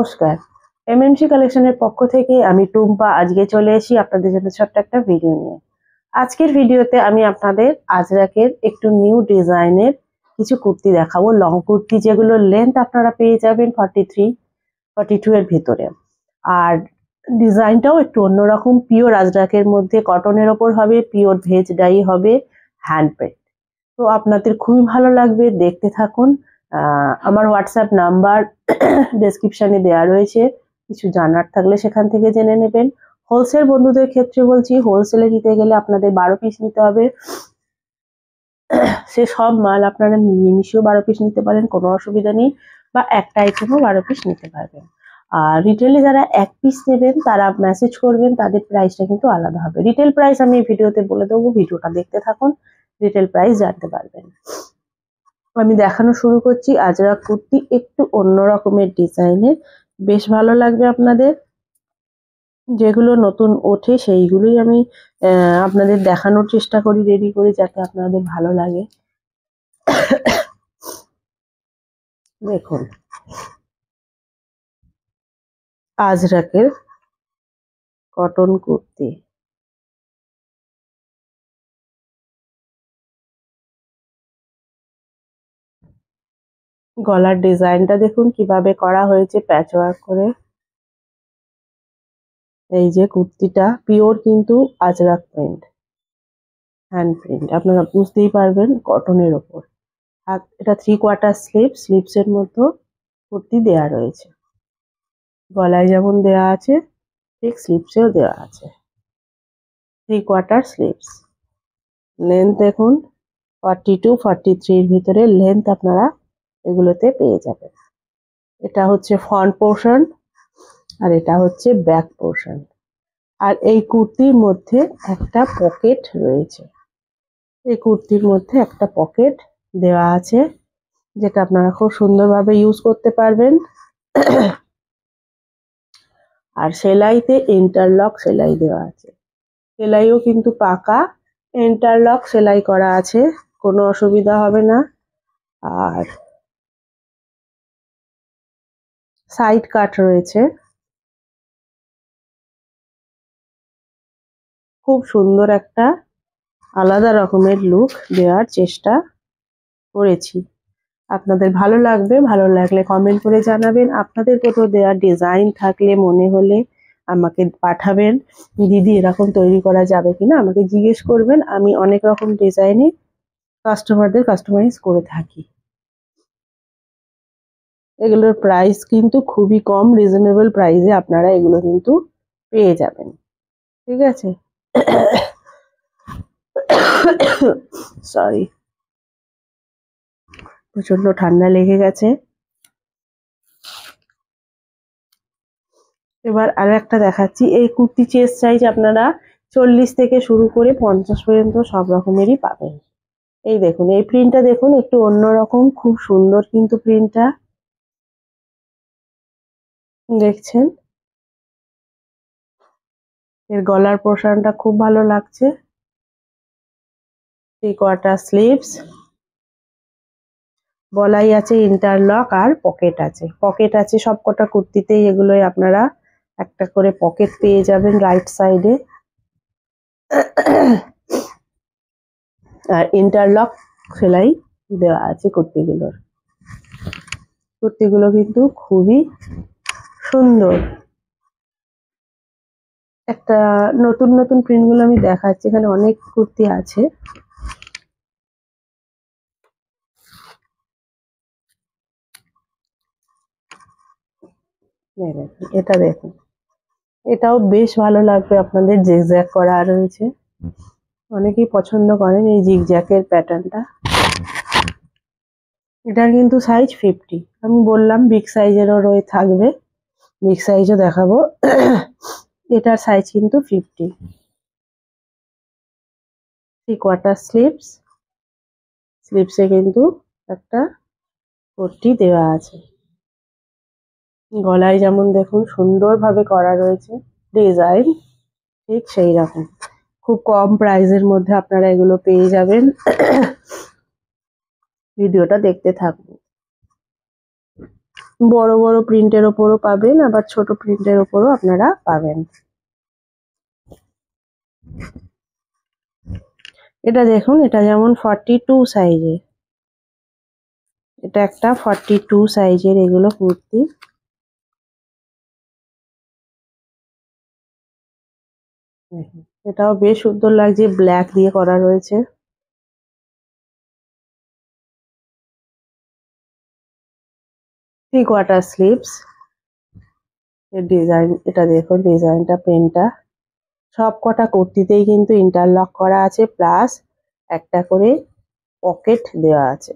নমস্কার, এমএমসি কালেকশনের পক্ষ থেকে আমি টুম্পা আজকে চলে এসেছি আপনাদের জন্য ছোট্ট একটা ভিডিও নিয়ে। আজকের ভিডিওতে আমি আপনাদের আজরাকের একটু নিউ ডিজাইনের কিছু কুর্তি দেখাবো, লং কুর্তি যেগুলো লেন্থ আপনারা পেয়ে যাবেন 43-42 এর ভিতরে। আর ডিজাইনটাও একটু অন্যরকম, পিওর আজরাকের মধ্যে কটনের ওপর হবে, পিওর ভেজ ডাই হবে, হ্যান্ড পেন্ট। তো আপনাদের খুবই ভালো লাগবে, দেখতে থাকুন। আমার হোয়াটসঅ্যাপ নাম্বার ডেসক্রিপশনে দেওয়া রয়েছে, কিছু জানার থাকলে সেখান থেকে জেনে নেবেন। হোলসেল বন্ধুদের ক্ষেত্রে বলছি, হোলসেলে নিতে গেলে আপনাদের 12 পিস নিতে হবে। সে সব মাল আপনারা মিলিয়ে 12 পিস নিতে পারেন, কোনো অসুবিধা নেই, বা একটা আইটেমও 12 পিস নিতে পারবেন। আর রিটেলে যারা এক পিস নেবেন তারা মেসেজ করবেন, তাদের প্রাইসটা কিন্তু আলাদা হবে। রিটেল প্রাইস আমি এই ভিডিওতে বলে দেবো, ভিডিওটা দেখতে থাকুন, রিটেল প্রাইস জানতে পারবেন। আমি দেখানো শুরু করছি আজরাক কুর্তি, একটু অন্য রকমের ডিজাইনের, বেশ ভালো লাগবে আপনাদের। যেগুলো নতুন ওঠে সেইগুলোই আমি আপনাদের দেখানোর চেষ্টা করি, রেডি করি, যাতে আপনাদের ভালো লাগে। দেখুন, আজরাকের কটন কুর্তি, গলার ডিজাইনটা দেখুন কিভাবে করা হয়েছে প্যাচওয়ার্ক করে। এই যে কুর্তিটা পিওর কিন্তু আজরাক প্রিন্ট, হ্যান্ড প্রিন্ট, আপনারা বুঝতেই পারবেন কটনের ওপর। আর এটা 3/4 স্লিভসের মতো কুর্তি দেয়া রয়েছে, গলায় যেমন দেয়া আছে ঠিক স্লিভসেও দেওয়া আছে। 3/4 স্লিভস, লেন্থ দেখুন 42-43 এর ভিতরে লেন্থ আপনারা এগুলোতে পেয়ে যাবেন। এটা হচ্ছে ফ্রন্ট পোর্শন আর এটা হচ্ছে ব্যাক পোর্শন। আর এই কুর্তির মধ্যে একটা পকেট রয়েছে, এই কুর্তির মধ্যে একটা পকেট দেওয়া আছে, যেটা আপনারা খুব সুন্দরভাবে ইউজ করতে পারবেন। আর সেলাইতে ইন্টারলক সেলাই দেওয়া আছে, সেলাইও কিন্তু পাকা ইন্টারলক সেলাই করা আছে, কোনো অসুবিধা হবে না। আর সাইড কাট রয়েছে, খুব সুন্দর একটা আলাদা রকমের লুক দেওয়ার চেষ্টা করেছি। আপনাদের ভালো লাগবে, ভালো লাগলে কমেন্ট করে জানাবেন। আপনাদের কোথাও দেওয়ার ডিজাইন থাকলে মনে হলে আমাকে পাঠাবেন, দিদি এরকম তৈরি করা যাবে কিনা আমাকে জিজ্ঞেস করবেন। আমি অনেক রকম ডিজাইনে কাস্টমারদের কাস্টমাইজ করে থাকি। এগুলোর প্রাইস কিন্তু খুবই কম, রিজনেবল প্রাইসে আপনারা এগুলো কিন্তু পেয়ে যাবেন, ঠিক আছে। সরি, প্রচন্ড ঠান্ডা লেগে গেছে। এবার আর একটা দেখাচ্ছি, এই কুর্তি চেস্ট সাইজ আপনারা 40 থেকে শুরু করে 50 পর্যন্ত সব রকমেরই পাবেন। এই দেখুন, এই প্রিন্টটা দেখুন, একটু অন্যরকম, খুব সুন্দর কিন্তু প্রিন্টটা, দেখছেন। এর গলার পোর্শনটা খুব ভালো লাগছে, 3/4 স্লিভস, গলাই আছে ইন্টারলক, আর পকেট আছে, পকেট আছে সবকটা কুর্তিতেই। এগুলোই আপনারা একটা করে পকেট পেয়ে যাবেন রাইট সাইডে, আর ইন্টারলক সেলাই দেওয়া আছে কুর্তিগুলোর। কুর্তিগুলো কিন্তু খুবই সুন্দর। একটা নতুন নতুন প্রিন্টগুলো আমি দেখাচ্ছি, এখানে অনেক কুর্তি আছে। এটা দেখুন, এটাও বেশ ভালো লাগবে আপনাদের, জিগজ্যাগ করা রয়েছে, অনেকেই পছন্দ করেন এই জিগজ্যাগের প্যাটার্নটা। এটার কিন্তু সাইজ 50, আমি বললাম বিগ সাইজেরও থাকবে, বিগ সাইজও দেখাবো। এটার সাইজ কিন্তু 50, 3/4 স্লিভস, স্লিভসে কিন্তু একটা পট্টি দেওয়া আছে, গলায় যেমন দেখুন সুন্দরভাবে করা রয়েছে ডিজাইন, ঠিক সেই রকম। খুব কম প্রাইসের মধ্যে আপনারা এগুলো পেয়ে যাবেন। ভিডিওটা দেখতে থাকুন। বড় বড় প্রিন্টের ওপরও পাবেন, আবার ছোট প্রিন্টের ওপরও আপনারা পাবেন। এটা দেখুন, এটা যেমন 42 সাইজের, এটা একটা 42 সাইজের এগুলো কুর্তি। এটাও বেশ সুন্দর লাগছে, ব্ল্যাক দিয়ে করা রয়েছে। থ্রি কোয়ার্টার স্লিভস এর ডিজাইন, এটা দেখুন ডিজাইনটা, পেনটা সব কটা কুর্তিতেই কিন্তু ইন্টারলক করা আছে, প্লাস একটা করে পকেট দেওয়া আছে।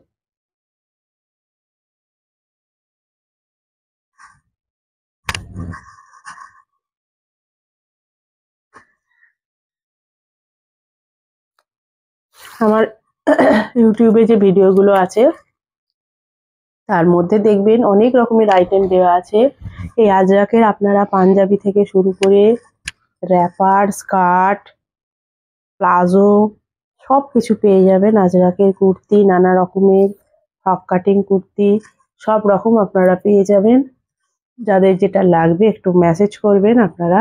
আমার ইউটিউবে যে ভিডিওগুলো আছে তার মধ্যে দেখবেন অনেক রকমের আইটেম দেওয়া আছে। এই আজরাকের আপনারা পাঞ্জাবি থেকে শুরু করে র্যাপার, স্কার্ট, প্লাজো সব কিছু পেয়ে যাবেন। আজরাকের কুর্তি, নানা রকমের ফ্রক কাটিং কুর্তি, সব রকম আপনারা পেয়ে যাবেন। যাদের যেটা লাগবে একটু মেসেজ করবেন, আপনারা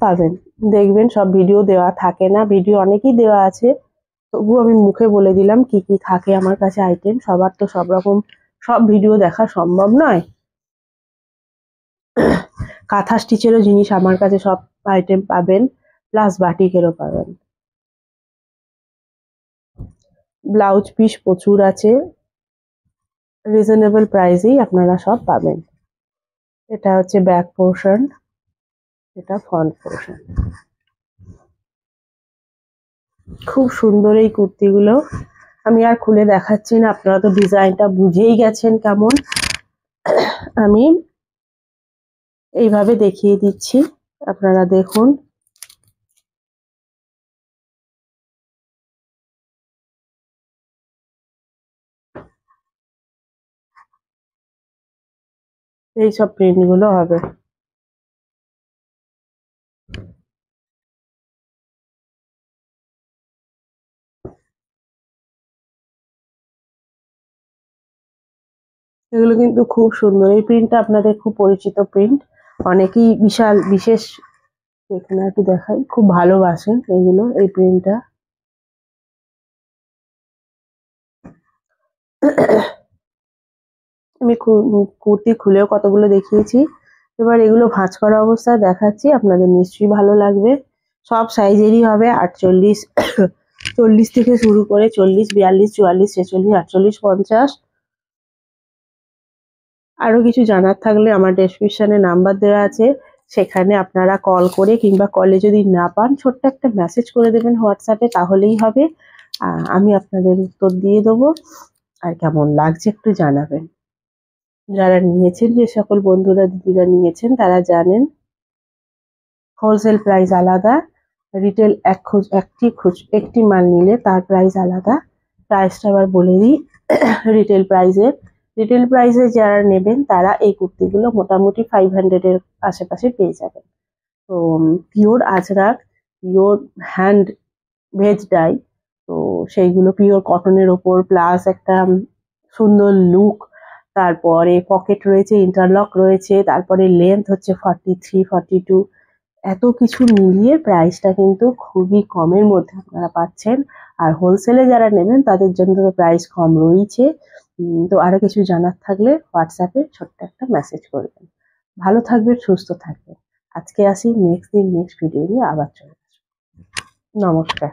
পাবেন। দেখবেন সব ভিডিও দেওয়া থাকে না, ভিডিও অনেকই দেওয়া আছে, তবুও আমি মুখে বলে দিলাম কি কি থাকে আমার কাছে আইটেম। সবার তো সব রকম সব ভিডিও দেখা সম্ভব নয়। কাঁথা স্টিচেরও জিনিস আমার কাছে সব আইটেম পাবেন, প্লাস বাটিকেরও পাবেন। ব্লাউজ পিস প্রচুর আছে, রিজনেবল প্রাইসেই আপনারা সব পাবেন। এটা হচ্ছে ব্যাক পোর্শন, এটা ফ্রন্ট পোর্শন। খুব সুন্দর এই কুর্তিগুলো, আমি আর খুলে দেখাচ্ছি না, আপনারা তো ডিজাইনটা বুঝেই গেছেন কেমন। আমি এইভাবে দেখিয়ে দিচ্ছি, আপনারা দেখুন। এইসব প্রিন্টগুলো হবে। এগুলো কিন্তু খুব সুন্দর, এই প্রিন্টটা আপনাদের খুব পরিচিত প্রিন্ট, অনেকেই বিশাল বিশেষ, এখানে একটু দেখাই, খুব ভালোবাসেন এগুলো, এই প্রিন্টটা। আমি কুর্তি খুলেও কতগুলো দেখিয়েছি, এবার এগুলো ভাঁজ করা অবস্থায় দেখাচ্ছি, আপনাদের নিশ্চয়ই ভালো লাগবে। সব সাইজেরই হবে, 48 40 থেকে শুরু করে 40, 42, 44, 46, 48, 50। আরো কিছু জানার থাকলে আমার ডেসক্রিপশনে নাম্বার দেওয়া আছে, সেখানে আপনারা কল করে, কিংবা কলে যদি না পান ছোট্ট একটা মেসেজ করে দেবেন হোয়াটসঅ্যাপে, তাহলেই হবে। আমি আপনাদের উত্তর দিয়ে দেবো। আর কেমন লাগছে একটু জানাবেন। যারা নিয়েছেন, যে সকল বন্ধুরা দিদিরা নিয়েছেন তারা জানেন হোলসেল প্রাইস আলাদা, রিটেল একটি মাল নিলে তার প্রাইস আলাদা। প্রাইসটা আবার বলে দিই, রিটেল প্রাইসে যারা নেবেন তারা এই কুর্তিগুলো মোটামুটি 500 এর আশেপাশে পেয়ে যাবেন। তো পিওর আজরাক, পিওর হ্যান্ড ভেজ ডাই, তো সেইগুলো পিওর কটনের ওপর, প্লাস একটা সুন্দর লুক, তারপরে পকেট রয়েছে, ইন্টারলক রয়েছে, তারপরে লেন্থ হচ্ছে 43, 42, এত কিছু মিলিয়ে প্রাইসটা কিন্তু খুবই কমের মধ্যে আপনারা পাচ্ছেন। আর হোলসেলে যারা নেবেন তাদের জন্য তো প্রাইস কম রয়েছে। তো আরো কিছু জানার থাকলে হোয়াটসঅ্যাপে ছোট্ট একটা মেসেজ করবেন। ভালো থাকবেন, সুস্থ থাকবেন। আজকে আসি, নেক্সট ভিডিও নিয়ে আবার চলে আসবো। নমস্কার।